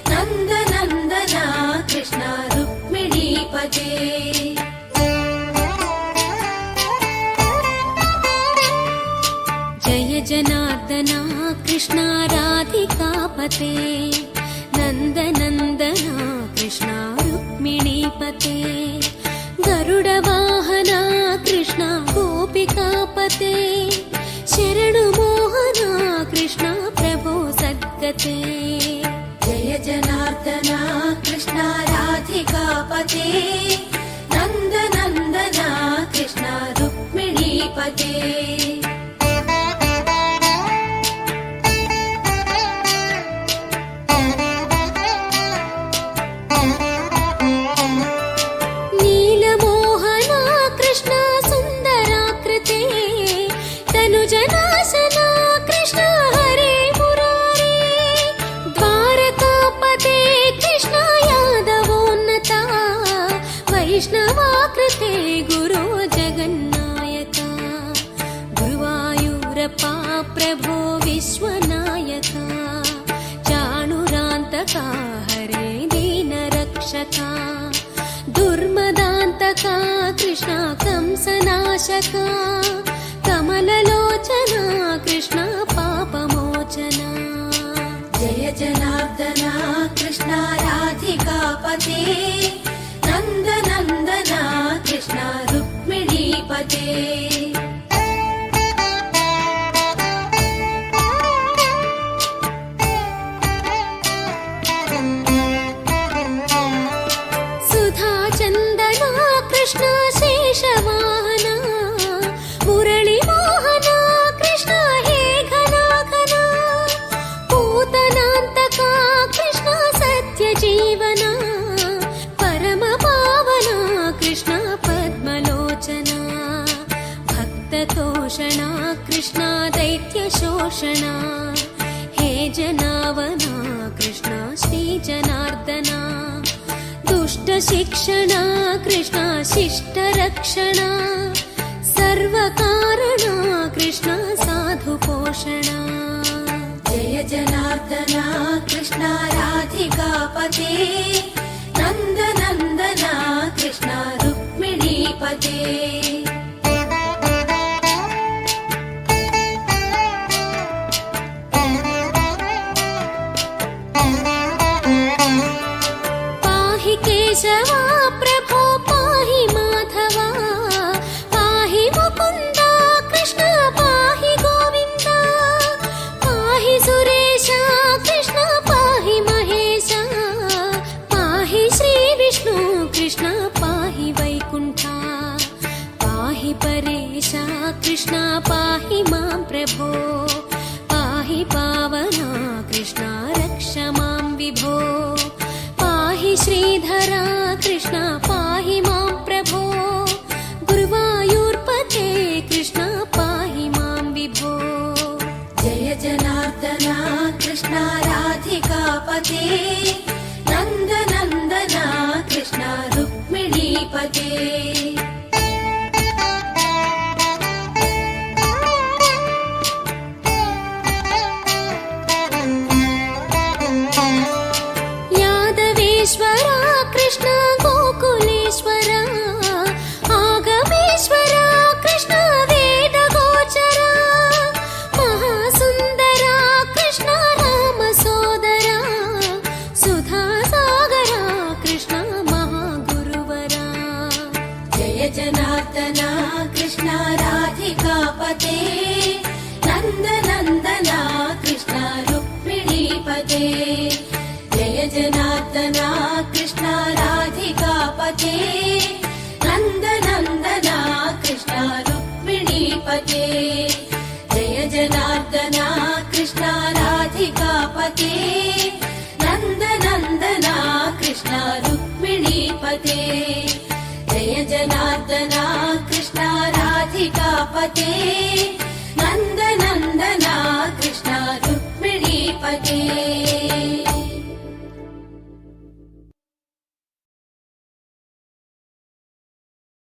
नन्दनन्दना कृष्ण रुक्मिणीपते। जय जनार्दना कृष्ण राधिकापते नन्दनन्दना कृष्ण रुक्मिणीपते। गरुडवाहना कृष्ण गोपिकापते शरणु मोहना कृष्ण प्रभो सद्गते। जय जनार्दना कृष्ण राधिकापते नन्दनन्दना कृष्ण रुक्मिणीपते। वैष्णवाकृते गुरो जगन्नायका गुरुवायूरप्पा प्रभो विश्वनायका। चाणुरान्तका हरे दीनरक्षका दुर्मदान्तका कृष्ण कंसनाशका। कमललोचना कृष्ण पापमोचना। जय जनार्दना कृष्ण राधिकापते नन्दनन्दना कृष्ण रुक्मिणीपते। सुधाचन्दना कृष्ण शेषवाहना मुरळीमोहना कृष्ण हे घनाघना। पूतनान्तका कृष्ण सत्यजीवना कृष्ण पद्मलोचना। भक्ततोषणा कृष्ण दैत्यशोषणा हे जनावना कृष्ण श्रीजनार्दना। दुष्टशिक्षणा कृष्ण शिष्टरक्षणा। सर्वकारणा कृष्ण साधुपोषणा। जय जनार्दना कृष्ण राधिकापते नन्दनन्दना कृष्ण रुक्मिणीपते। पाहि केशवा प्रभो पाहि माधवा पाहि मुकुन्दा कृष्ण पाहि गोविन्दा। पाहि सुरेशा कृष्ण पाहि महेशा। पाहि श्रीविष्णु कृष्ण पाहि वैकुण्ठा। पाहि परेशा कृष्ण पाहि मां प्रभो। पाहि पावना कृष्ण रक्ष मां विभो। पाहि श्रीधरा कृष्ण पाहि मां प्रभो। गुरुवायूर्पते कृष्ण पाहि मां विभो। जय जनार्दना कृष्ण राधिकापते नन्दनन्दना कृष्ण रुक्मिणीपते। यादवेश्वरा कृष्ण गोकुलेश्वरा। आगमेश्वरा कृष्ण वेदगोचरा। महासुन्दरा कृष्ण रामसोदरा। सुधासागरा कृष्ण महागुरुवरा। जय जनार्दना कृष्ण राधिकापते नन्दन